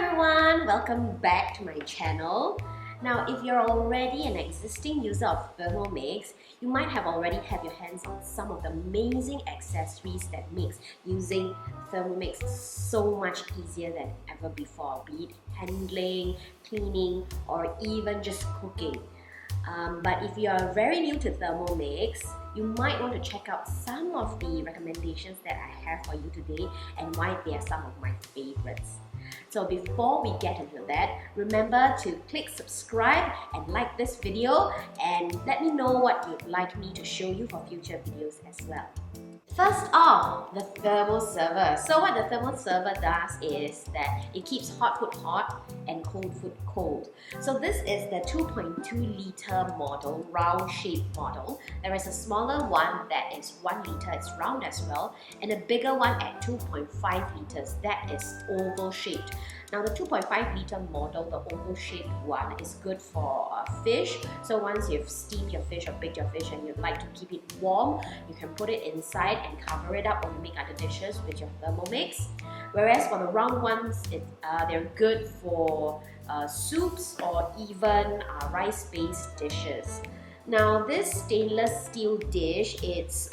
everyone, welcome back to my channel. Now, if you're already an existing user of Thermomix, you might have already had your hands on some of the amazing accessories that makes using Thermomix so much easier than ever before, be it handling, cleaning, or even just cooking. But if you are very new to Thermomix, you might want to check out some of the recommendations that I have for you today and why they are some of my favorites. So before we get into that, remember to click subscribe and like this video and let me know what you'd like me to show you for future videos as well. First off, the thermal server. So what the thermal server does is that it keeps hot food hot and cold food cold. So this is the 2.2 liter model, round shaped model. There is a smaller one that is 1 liter, it's round as well, and a bigger one at 2.5 liters that is oval shaped. Now the 2.5 liter model, the oval shaped one, is good for fish. So once you've steamed your fish or baked your fish and you'd like to keep it warm, you can put it inside and cover it up when you make other dishes with your Thermomix. Whereas for the round ones, they're good for soups or even rice-based dishes. Now this stainless steel dish, it's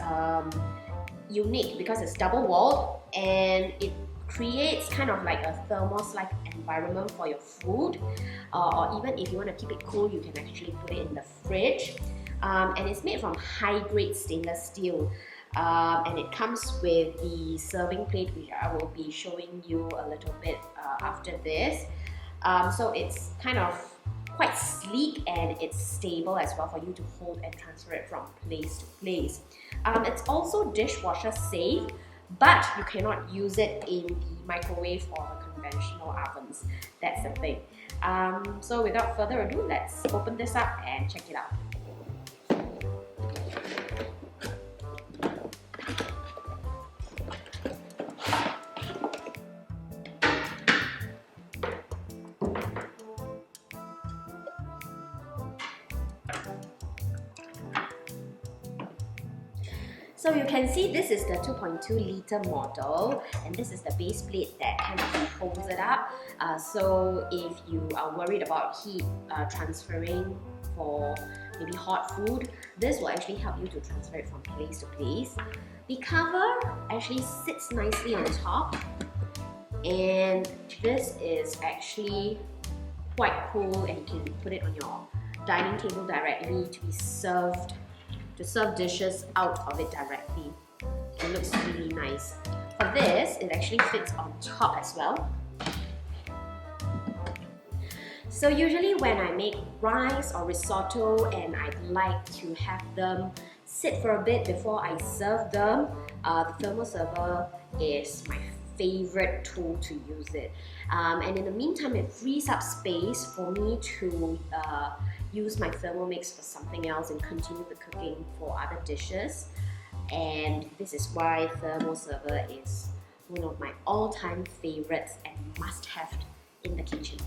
unique because it's double-walled and it creates kind of like a thermos-like environment for your food, or even if you want to keep it cool, you can actually put it in the fridge. And it's made from high-grade stainless steel, and it comes with the serving plate, which I will be showing you a little bit after this. So it's kind of quite sleek and it's stable as well for you to hold and transfer it from place to place. It's also dishwasher safe, but you cannot use it in the microwave or the conventional ovens. That's the thing. So without further ado, let's open this up and check it out. So you can see this is the 2.2 liter model, and this is the base plate that kind of holds it up. So if you are worried about heat transferring for maybe hot food, this will actually help you to transfer it from place to place. The cover actually sits nicely on top, and this is actually quite cool, and you can put it on your dining table directly to be served. To serve dishes out of it directly. It looks really nice. For this, it actually fits on top as well. So usually when I make rice or risotto and I'd like to have them sit for a bit before I serve them, the thermal server is my favorite tool to use it. And in the meantime, it frees up space for me to use my Thermomix for something else and continue the cooking for other dishes. And this is why thermal server is one of my all-time favorites and must-have in the kitchen.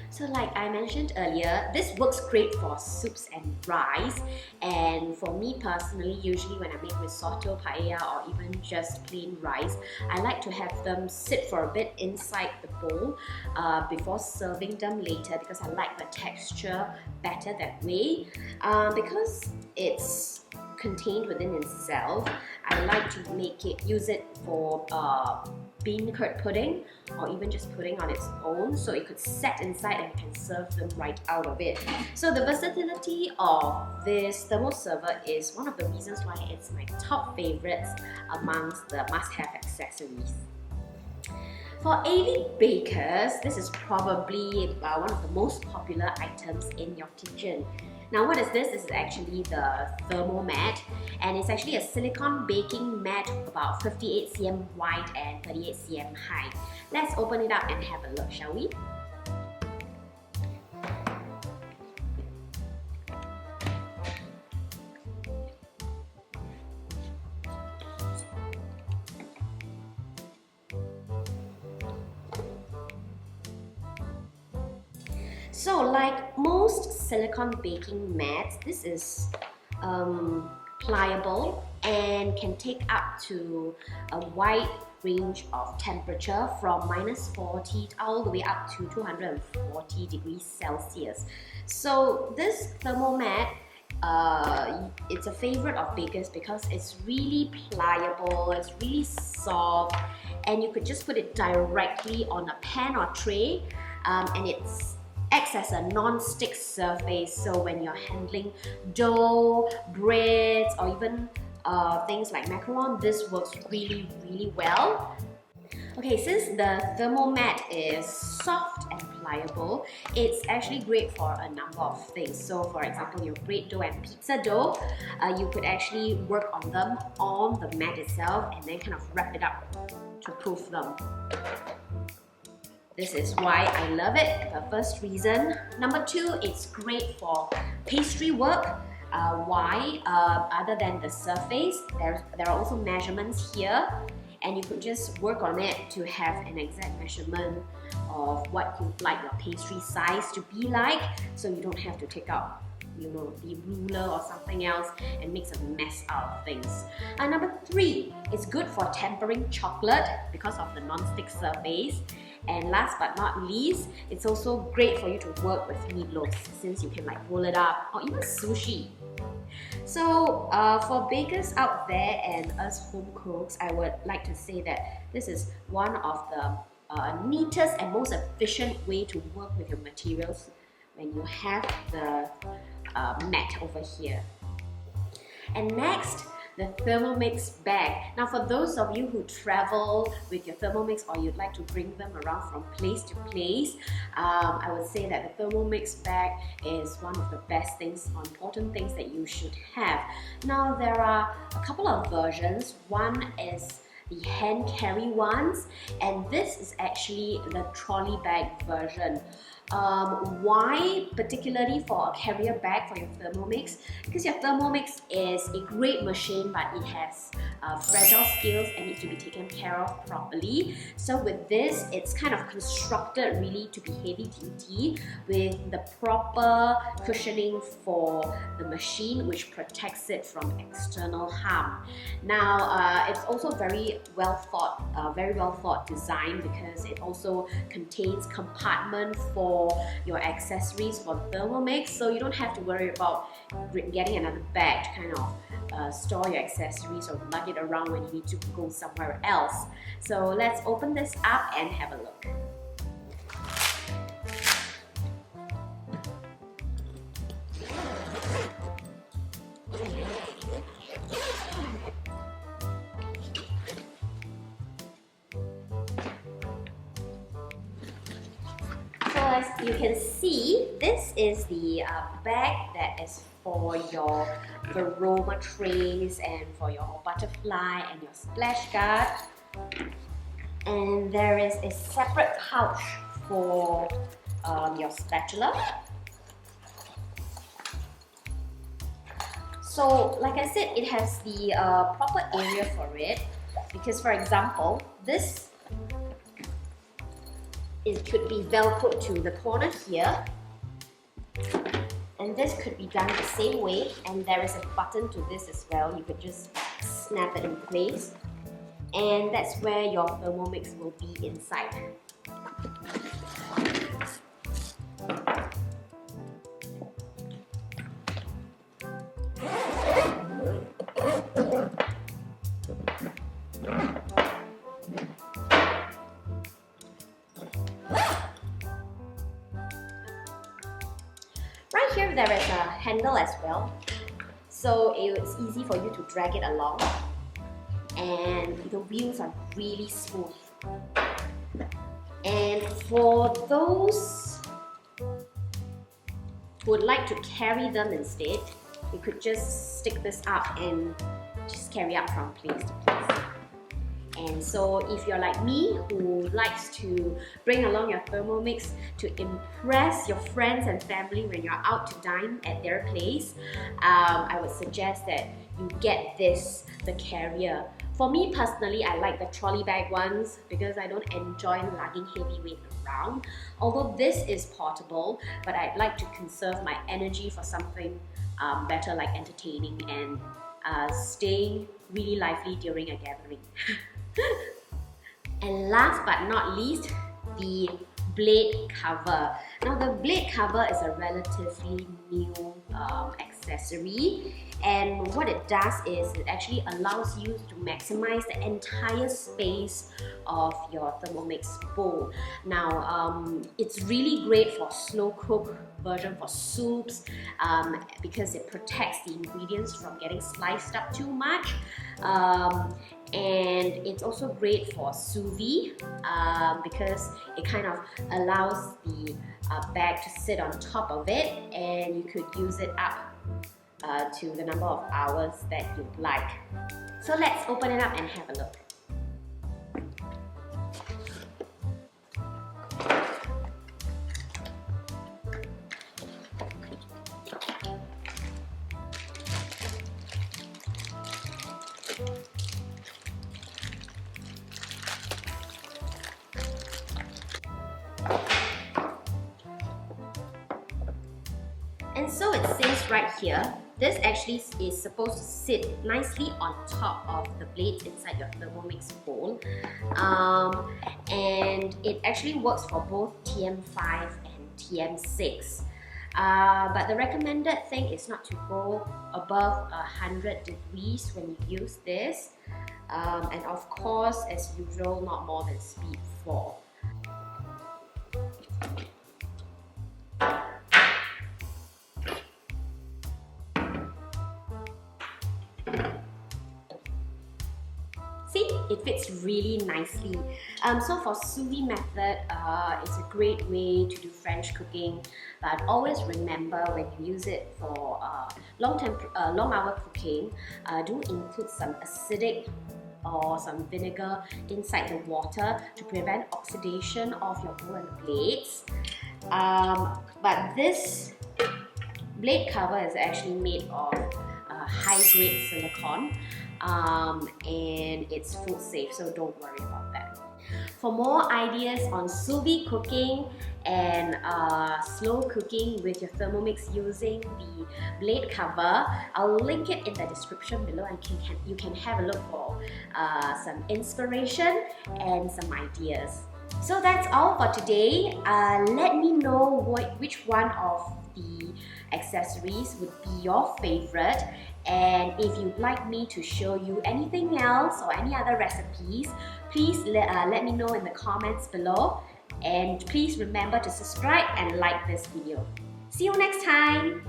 So like I mentioned earlier, this works great for soups and rice, and for me personally, usually when I make risotto, paella, or even just plain rice, I like to have them sit for a bit inside the bowl before serving them later, because I like the texture better that way. Because it's contained within itself, I like to use it for bean curd pudding, or even just pudding on its own, so it could set inside and you can serve them right out of it. So the versatility of this thermal server is one of the reasons why it's my top favorites amongst the must-have accessories. For avid bakers, this is probably one of the most popular items in your kitchen. Now what is this? This is actually the Thermo-mat, and it's actually a silicone baking mat about 58 cm wide and 38 cm high. Let's open it up and have a look, shall we? So like most silicone baking mats, this is pliable and can take up to a wide range of temperature from -40 all the way up to 240 degrees Celsius. So this thermomat, it's a favorite of bakers because it's really pliable, it's really soft, and you could just put it directly on a pan or tray, and it acts as a non-stick surface. So when you're handling dough, breads, or even things like macaron, this works really, really well. Okay, since the thermomat is soft and pliable, it's actually great for a number of things. So for example, your bread dough and pizza dough, you could actually work on them on the mat itself and then kind of wrap it up to proof them. This is why I love it, the first reason. Number two, it's great for pastry work. Why? Other than the surface, there are also measurements here, and you could just work on it to have an exact measurement of what you'd like your pastry size to be like, so you don't have to take out the ruler or something else and makes a mess out of things. Number three, it's good for tempering chocolate because of the non-stick surface. And last but not least, it's also great for you to work with meatloaf since you can like roll it up, or even sushi. So for bakers out there and us home cooks, I would like to say that this is one of the neatest and most efficient way to work with your materials when you have the mat over here. And next, the Thermomix bag. Now for those of you who travel with your Thermomix or you'd like to bring them around from place to place, I would say that the Thermomix bag is one of the best things or important things that you should have. Now there are a couple of versions. One is the hand carry ones, and this is actually the trolley bag version. Why particularly for a carrier bag for your Thermomix? Because your Thermomix is a great machine, but it has fragile scales and needs to be taken care of properly. So with this, it's kind of constructed really to be heavy duty with the proper cushioning for the machine, which protects it from external harm. Now it's also very well thought design, because it also contains compartment for your accessories for the Thermomix, so you don't have to worry about getting another bag to kind of store your accessories or lug it around when you need to go somewhere else. So let's open this up and have a look. As you can see, this is the bag that is for your aroma trays and for your butterfly and your splash guard. And there is a separate pouch for your spatula. So like I said, it has the proper area for it, because for example, this it could be velcroed to the corner here, and this could be done the same way, and there is a button to this as well. You could just snap it in place, and that's where your Thermomix will be inside. Right here there is a handle as well, so it's easy for you to drag it along, and the wheels are really smooth. And for those who would like to carry them instead, you could just stick this up and just carry up from place to place. And so if you're like me, who likes to bring along your Thermomix to impress your friends and family when you're out to dine at their place, I would suggest that you get this, the carrier. For me personally, I like the trolley bag ones because I don't enjoy lugging heavy weight around. Although this is portable, but I'd like to conserve my energy for something better, like entertaining and staying really lively during a gathering. And last but not least, the blade cover. Now the blade cover is a relatively new accessory, and what it does is it actually allows you to maximize the entire space of your Thermomix bowl. Now it's really great for slow cook version for soups because it protects the ingredients from getting sliced up too much. And it's also great for sous vide because it kind of allows the bag to sit on top of it, and you could use it up to the number of hours that you'd like. So let's open it up and have a look. And so it says right here, this actually is supposed to sit nicely on top of the blades inside your Thermomix bowl. And it actually works for both TM5 and TM6. But the recommended thing is not to go above 100 degrees when you use this. And of course, as usual, not more than speed 4. See, it fits really nicely. So for sous vide method, it's a great way to do French cooking, but always remember when you use it for long hour cooking, do include some acidic or some vinegar inside the water to prevent oxidation of your bowl and blades. But this blade cover is actually made of high-grade silicone. And it's food safe, so don't worry about that. For more ideas on sous vide cooking and slow cooking with your Thermomix using the blade cover, I'll link it in the description below, and you can have a look for some inspiration and some ideas. So that's all for today. Let me know which one of the accessories would be your favorite, and if you'd like me to show you anything else or any other recipes, please let me know in the comments below, and please remember to subscribe and like this video. See you next time!